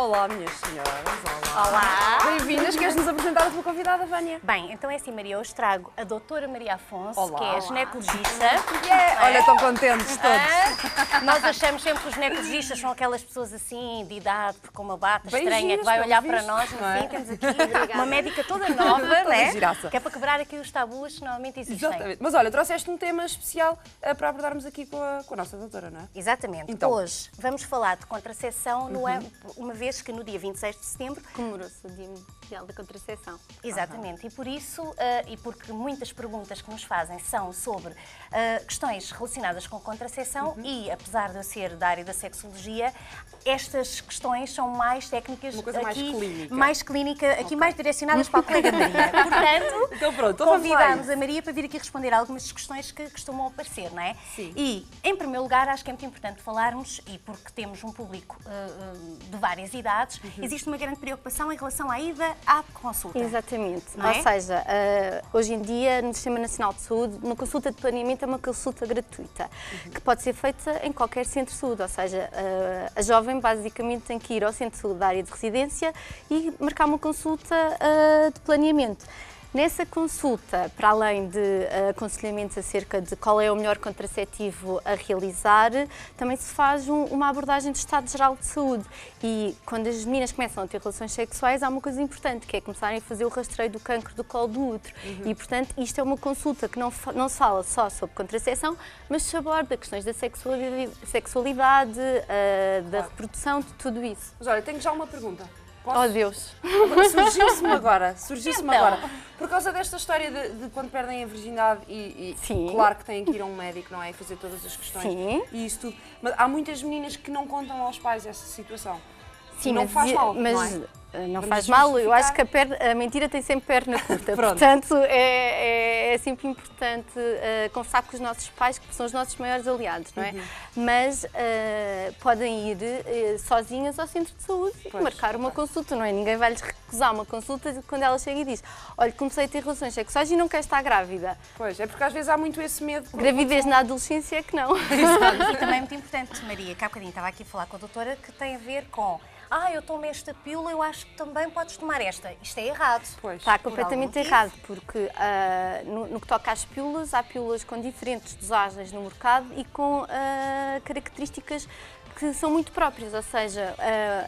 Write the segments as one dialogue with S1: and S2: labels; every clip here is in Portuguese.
S1: Olá, minhas senhoras. Olá.
S2: Olá!
S1: Bem-vindas. Queres-nos apresentar a tua convidada, Vânia?
S2: Bem, então é assim, Maria, hoje trago a doutora Maria Afonso,
S1: Olá,
S2: que é
S1: olá.
S2: ginecologista.
S1: Olha, estão contentes todos.
S2: Nós achamos sempre que os ginecologistas são aquelas pessoas assim, de idade, com uma bata
S1: Bem
S2: estranha,
S1: giras,
S2: que vai
S1: pelos
S2: olhar para
S1: vistos,
S2: nós. No
S1: não é?
S2: fim, temos aqui uma médica toda nova, né?
S1: giraça.
S2: Que é para quebrar aqui os tabus que normalmente existem.
S1: Exatamente. Mas olha, trouxeste um tema especial para abordarmos aqui com a nossa doutora, não é?
S2: Exatamente.
S1: Então.
S2: Hoje vamos falar de contracepção, uma vez que no dia 26 de setembro
S3: Comemorou-se o Dia Mundial da Contracepção.
S2: Exatamente, e por isso, e porque muitas perguntas que nos fazem são sobre questões relacionadas com contracepção e, apesar de eu ser da área da sexologia, estas questões são mais técnicas,
S1: Uma coisa mais
S2: aqui,
S1: clínica.
S2: mais clínica, aqui mais direcionadas para a colega Maria. Portanto,
S1: Então pronto, então vamos lá a
S2: convidámos
S1: isso.
S2: a Maria para vir aqui responder a algumas das questões que costumam aparecer, não é?
S1: Sim.
S2: E, em primeiro lugar, acho que é muito importante falarmos, e porque temos um público de várias idades, existe uma grande preocupação em relação à ida à consulta.
S3: Exatamente.
S2: Não é?
S3: Ou seja, hoje em dia, no Sistema Nacional de Saúde, uma consulta de planeamento é uma consulta gratuita, que pode ser feita em qualquer centro de saúde. Ou seja, a jovem basicamente tem que ir ao centro de saúde da área de residência e marcar uma consulta de planeamento. Nessa consulta, para além de aconselhamentos acerca de qual é o melhor contraceptivo a realizar, também se faz uma abordagem do estado geral de saúde. E quando as meninas começam a ter relações sexuais, há uma coisa importante, que é começarem a fazer o rastreio do cancro do colo do útero. E, portanto, isto é uma consulta que não se fala só sobre contracepção, mas se aborda questões da sexualidade, da reprodução, de tudo isso.
S1: Mas olha, tenho já uma pergunta.
S3: Oh, Deus!
S1: Surgiu-se-me agora,
S2: Então.
S1: agora. Por causa desta história de quando perdem a virgindade e
S3: Sim.
S1: claro que têm que ir a um médico, não é? E fazer todas as questões
S3: Sim.
S1: e isso tudo. Mas há muitas meninas que não contam aos pais essa situação.
S3: Sim,
S1: não faz mal,
S3: mas
S1: não é?
S3: não
S1: Vamos
S3: faz mal. Eu acho
S1: justificar.
S3: que a mentira tem sempre perna curta.
S1: Pronto.
S3: Portanto, é sempre importante conversar com os nossos pais, que são os nossos maiores aliados, não é? Mas podem ir sozinhas ao centro de saúde e
S1: Pois,
S3: marcar uma consulta, não é? Ninguém vai lhes recusar uma consulta quando ela chega e diz: olha, comecei a ter relações sexuais e não quero estar grávida.
S1: Pois, é porque às vezes há muito esse medo.
S3: Gravidez na adolescência é que não.
S2: E também é muito importante, Maria, que há bocadinho estava aqui a falar com a doutora, que tem a ver com eu tomei esta pílula, eu acho que também podes tomar esta. Isto é errado.
S1: Pois.
S3: Está
S2: Por
S3: completamente
S2: algum
S3: errado, porque no que toca às pílulas, há pílulas com diferentes dosagens no mercado e com características que são muito próprias, ou seja,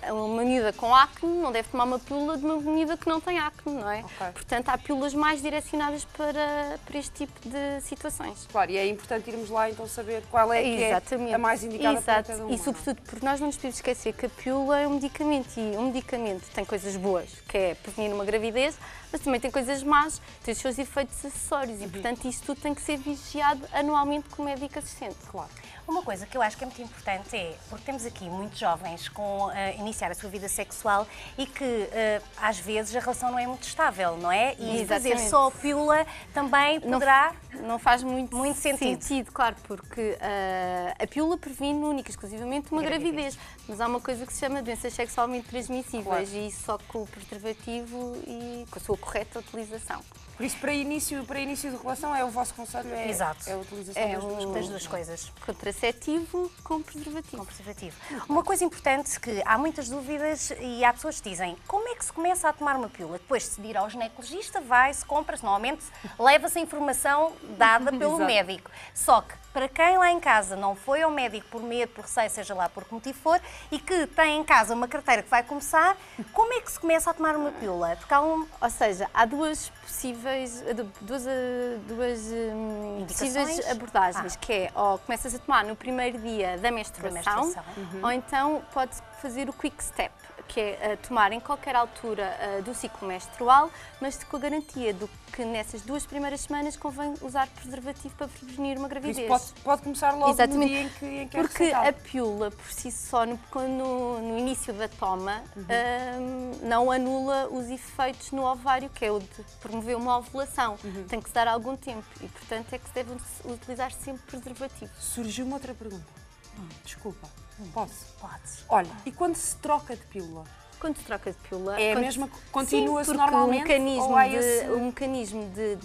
S3: uma miúda com acne não deve tomar uma pílula de uma miúda que não tem acne, não é?
S1: Ok.
S3: Portanto, há pílulas mais direcionadas para este tipo de situações.
S1: Claro, e é importante irmos lá então saber qual é que
S3: Exatamente.
S1: é a mais indicada para
S3: Exato.
S1: cada uma.
S3: E sobretudo porque nós não nos podemos esquecer que a pílula é um medicamento e um medicamento tem coisas boas, que é prevenir uma gravidez, mas também tem coisas más, tem os seus efeitos acessórios e, portanto, isto tudo tem que ser vigiado anualmente com o médico assistente.
S1: Claro.
S2: Uma coisa que eu acho que é muito importante é, porque temos aqui muitos jovens com iniciar a sua vida sexual e que às vezes a relação não é muito estável, não é? E fazer
S3: Exatamente.
S2: só a pílula também poderá...
S3: Não faz muito
S2: sentido.
S3: claro, porque a pílula previne única e exclusivamente uma
S2: Gravidez.
S3: gravidez. Mas há uma coisa que se chama doenças sexualmente transmissíveis
S1: Claro.
S3: e isso só com o preservativo e com a sua correta utilização.
S1: Por isso, para início de relação, é o vosso conselho,
S2: Exato.
S1: é a utilização
S3: É
S1: das duas
S3: um-
S2: Das
S1: coisas.
S2: duas coisas.
S3: Contraceptivo com preservativo.
S2: Com preservativo. Uma coisa importante que há muitas dúvidas e há pessoas que dizem como é que se começa a tomar uma pílula? Depois de se ir ao ginecologista, vai-se, compra-se, normalmente leva-se a informação dada pelo
S1: Exato.
S2: médico. Só que para quem lá em casa não foi ao médico por medo, por receio, seja lá por que motivo for, e que tem em casa uma carteira que vai começar, como é que se começa a tomar uma pílula? Porque há
S3: Ou seja, há duas possíveis
S2: Indicações?
S3: abordagens, que é ou começas a tomar no primeiro dia da menstruação,
S2: menstruação.
S3: ou então podes fazer o quick step, que é tomar em qualquer altura do ciclo menstrual, mas com a garantia de que nessas 2 primeiras semanas convém usar preservativo para prevenir uma
S1: Por
S3: gravidez.
S1: isso pode começar logo
S3: Exatamente.
S1: no dia em que é
S3: Porque
S1: receitado.
S3: a pílula, por si só, no início da toma, não anula os efeitos no ovário, que é o de promover uma ovulação. Tem que se dar algum tempo e, portanto, é que se deve utilizar sempre preservativo.
S1: Surgiu uma outra pergunta. Desculpa, posso?
S2: Podes.
S1: Olha, e quando se troca de pílula?
S3: Quando se troca de pílula...
S1: É a
S3: quando
S1: mesma,
S3: Sim,
S1: continua-se
S3: porque
S1: normalmente? ou há esse...
S3: o mecanismo de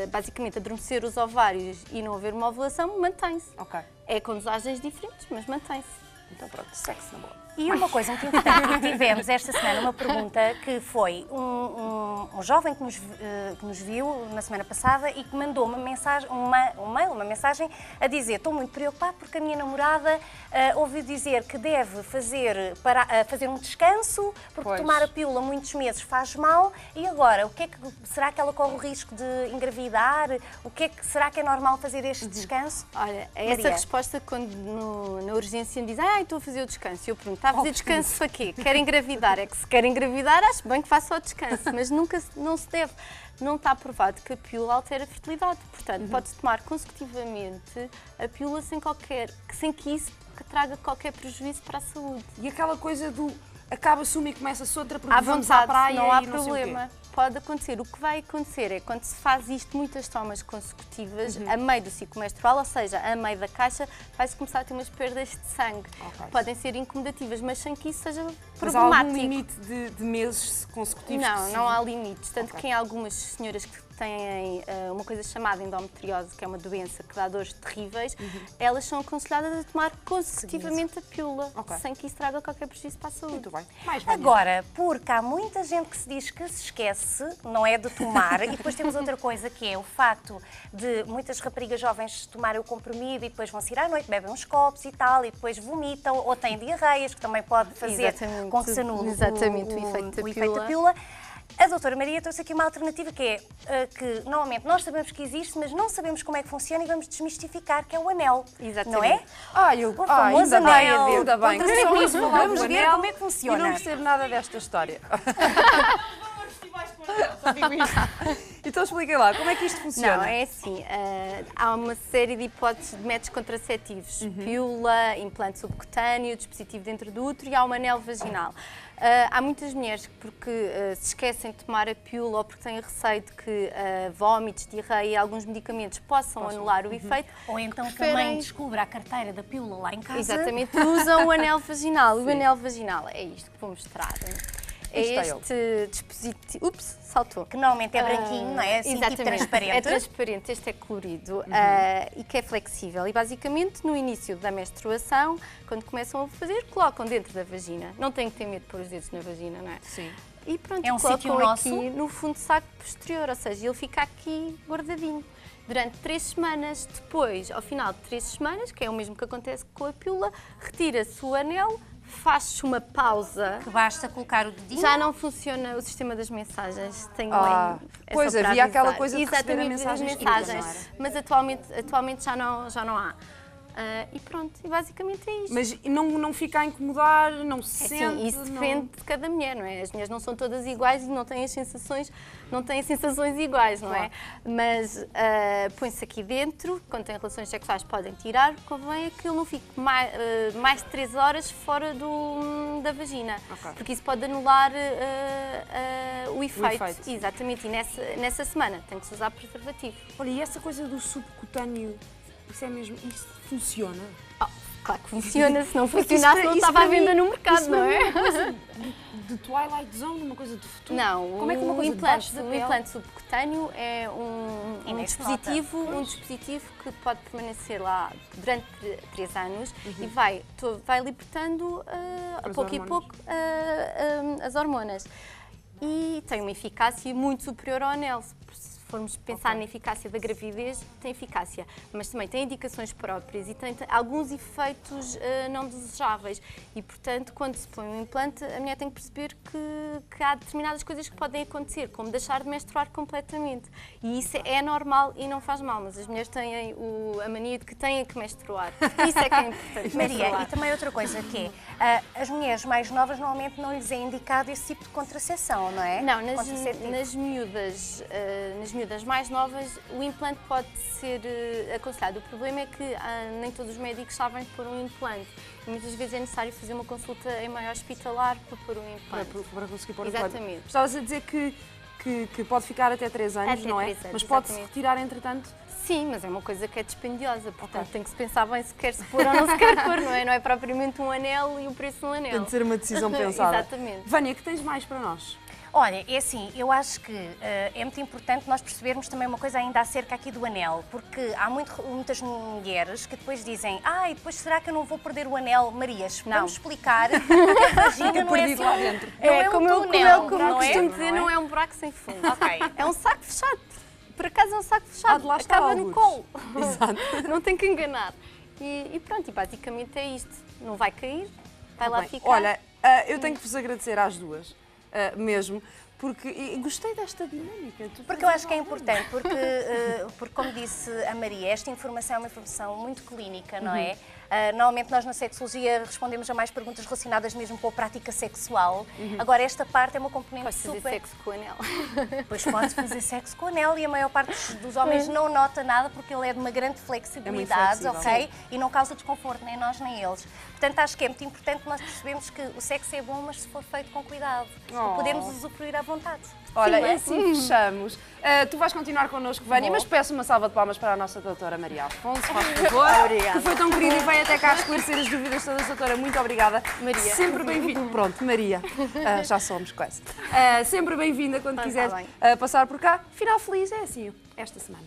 S3: basicamente adormecer os ovários e não haver uma ovulação mantém-se.
S1: Ok,
S3: É com dosagens diferentes, mas mantém-se.
S1: então pronto, sexo na boa.
S2: E uma coisa muito importante, tivemos esta semana uma pergunta que foi um jovem que nos viu na semana passada e que mandou uma mensagem, uma mensagem a dizer: estou muito preocupado porque a minha namorada ouviu dizer que deve fazer um descanso porque tomar a pílula muitos meses faz mal e agora, será que ela corre o risco de engravidar? Será que é normal fazer este descanso?
S3: Olha,
S2: Maria.
S3: essa resposta quando na urgência me diz estou a fazer o descanso, eu pergunto, está a fazer descanso para quê? Quer engravidar? É que se quer engravidar, acho bem que faça o descanso, mas não se deve. Não está provado que a pílula altera a fertilidade, portanto, pode-se tomar consecutivamente a pílula sem que isso traga qualquer prejuízo para a saúde.
S1: E aquela coisa do acaba-se uma e começa-se outra porque
S3: À
S1: vamos à
S3: vontade,
S1: praia
S3: não há
S1: e não sei o quê.
S3: problema. Pode acontecer. O que vai acontecer é quando se faz isto muitas tomas consecutivas a meio do ciclo menstrual, ou seja, a meio da caixa, vai-se começar a ter umas perdas de sangue.
S1: Ok.
S3: Podem ser incomodativas, mas sem que isso seja
S1: Mas há algum
S3: problemático.
S1: limite de meses consecutivos? que se-
S3: Não há limites. Tanto
S1: Ok.
S3: que em algumas senhoras que têm uma coisa chamada endometriose, que é uma doença que dá dores terríveis, elas são aconselhadas a tomar consecutivamente a pílula,
S1: Ok.
S3: sem que isso traga qualquer prejuízo para a saúde.
S1: Muito bem. Mais Vânia.
S2: Agora, porque há muita gente que se diz que se esquece, não é, de tomar, e depois temos outra coisa que é o facto de muitas raparigas jovens tomarem o comprimido e depois vão sair à noite, bebem uns copos e tal, e depois vomitam ou têm diarreias, que também pode fazer
S3: Exatamente.
S2: com que se anule
S3: Exatamente, o efeito da
S2: pílula. A doutora Maria trouxe aqui uma alternativa que é que normalmente nós sabemos que existe, mas não sabemos como é que funciona e vamos desmistificar, que é o anel.
S3: Exatamente.
S2: Não é?
S1: O
S2: famoso
S1: ainda bem,
S2: anel.
S1: ainda bem.
S2: Contraceptivo.
S1: Vamos falar
S2: Vamos
S1: do
S2: ver
S1: anel
S2: como é que funciona.
S1: E não percebo nada desta história. Então expliquem lá, como é que isto funciona?
S3: Não, é assim, há uma série de hipóteses de métodos contraceptivos. Pílula, implante subcutâneo, dispositivo dentro do útero e há um anel vaginal. Há muitas mulheres que, porque se esquecem de tomar a pílula ou porque têm receio de que vómitos, diarreia e alguns medicamentos possam anular o efeito.
S2: Ou então
S3: preferem-
S2: também descubra a carteira da pílula lá em casa.
S3: Exatamente, usam o anel vaginal. O anel vaginal é isto que vou mostrar. É
S1: Está
S3: este dispositivo. Ups, saltou.
S2: Que normalmente é branquinho, não é? Assim, tipo
S3: Exatamente.
S2: transparente.
S3: É transparente, este é colorido e que é flexível. E basicamente, no início da menstruação, quando começam a fazer, colocam dentro da vagina. Não têm que ter medo de pôr os dedos na vagina, não é?
S1: Sim.
S3: E pronto,
S2: É um
S3: colocam
S2: sítio nosso?
S3: aqui no fundo do saco posterior, ou seja, ele fica aqui guardadinho. Durante 3 semanas, depois, ao final de 3 semanas, que é o mesmo que acontece com a pílula, retira-se o anel, faz-se uma pausa.
S2: Que basta colocar o dedinho.
S3: Já não funciona o sistema das mensagens. Tenho é
S1: pois,
S3: só para
S1: havia aquela
S3: avisar.
S1: coisa de receber
S3: Exatamente,
S1: mensagens
S3: as mensagens,
S1: escritas,
S3: mas atualmente já não há. E pronto, e basicamente é isto.
S1: Mas não fica a incomodar, não se
S3: É
S1: sente...
S3: assim, isso depende de cada mulher, não é? As mulheres não são todas iguais e não têm as sensações, iguais, não é? Mas põe-se aqui dentro, quando têm relações sexuais podem tirar, convém é que ele não fique mais de 3 horas fora da vagina,
S1: Ok.
S3: porque isso pode anular o efeito.
S1: efeito.
S3: Exatamente, e nessa semana tem que se usar preservativo.
S1: Olha, e essa coisa do subcutâneo, isso é mesmo... Isso funciona?
S3: Claro que funciona, se não
S1: Porque isso
S3: funcionasse
S1: para-
S3: não
S1: isso
S3: estava à
S1: para mim-
S3: venda no mercado,
S1: isso
S3: não
S1: para mim
S3: é?
S1: uma coisa de Twilight Zone, uma coisa de futuro.
S3: Não,
S1: Como é que uma
S3: o
S1: coisa
S3: implante,
S1: debaixo da
S3: o
S1: pele-
S3: implante subcutâneo é um
S2: nem se
S3: dispositivo que pode permanecer lá durante 3 anos e vai libertando a
S1: As
S3: pouco e
S1: hormonas.
S3: pouco as hormonas. E tem uma eficácia muito superior ao anel. Se formos pensar na eficácia da gravidez, tem eficácia, mas também tem indicações próprias e tem alguns efeitos não desejáveis. E, portanto, quando se põe um implante, a mulher tem que perceber que há determinadas coisas que podem acontecer, como deixar de menstruar completamente. E isso é normal e não faz mal, mas as mulheres têm a mania de que têm que menstruar. Isso é que é importante.
S2: Maria,
S3: menstruar.
S2: e também outra coisa que é, as mulheres mais novas normalmente não lhes é indicado esse tipo de contracepção, não é?
S3: Não,
S2: Contraceptivo.
S3: nas miúdas mais novas, o implante pode ser aconselhado. O problema é que nem todos os médicos sabem pôr um implante. E muitas vezes é necessário fazer uma consulta em meio hospitalar para pôr um implante.
S1: Para conseguir pôr
S3: Exatamente.
S1: o Estavas a dizer que pode ficar até 3 anos,
S3: Até
S1: não é?
S3: 3 anos,
S1: Mas pode-se
S3: exatamente.
S1: retirar entretanto?
S3: Sim, mas é uma coisa que é dispendiosa, portanto
S1: Ok.
S3: tem que se pensar bem se quer se pôr ou não se quer pôr, não é? Não é propriamente um anel e o preço de um anel.
S1: Tem de ser uma decisão pensada.
S3: Exatamente.
S1: Vânia, que tens mais para nós?
S2: Olha, é assim, eu acho que é muito importante nós percebermos também uma coisa ainda acerca aqui do anel, porque há muitas mulheres que depois dizem e depois será que eu não vou perder o anel? Marias, vamos explicar que a vagina não é assim,
S1: perdido lá dentro.
S2: não é
S3: como
S2: um
S3: eu
S2: túnel,
S3: costumo
S2: não é?
S3: dizer, não é um buraco sem fundo.
S2: Ok.
S3: É um saco fechado. Por acaso é um saco fechado.
S1: de lá está
S3: Acaba no
S1: algures.
S3: colo.
S1: Exato.
S3: Não tem que enganar. E pronto, e basicamente é isto. Não vai cair, vai lá
S1: Bem,
S3: ficar.
S1: olha, eu tenho que vos agradecer às duas, mesmo, porque gostei desta dinâmica.
S2: Porque eu acho que é importante, porque como disse a Maria, esta informação é uma informação muito clínica, não é? Normalmente nós na sexologia respondemos a mais perguntas relacionadas mesmo com a prática sexual. Agora esta parte é uma componente
S3: Podes fazer
S2: super...
S3: sexo com o anel.
S2: Pois pode fazer sexo com o anel e a maior parte dos homens não nota nada porque ele é de uma grande flexibilidade,
S1: flexível.
S2: ok? E não causa desconforto, nem nós nem eles. Portanto, acho que é muito importante nós percebermos que o sexo é bom, mas se for feito com cuidado, para podermos usufruir à vontade.
S1: Olha,
S2: Sim, não é?
S1: assim fechamos. Tu vais continuar connosco, Vânia, mas peço uma salva de palmas para a nossa doutora Maria Afonso, faz favor.
S3: Obrigada.
S1: Que foi tão querida e veio até cá esclarecer as dúvidas todas, doutora. Muito obrigada.
S3: Maria.
S1: Sempre bem-vinda. Pronto, Maria. Já somos quase. Sempre bem-vinda quando
S3: Tá
S1: quiseres
S3: bem.
S1: passar por cá. Final feliz é assim, esta semana.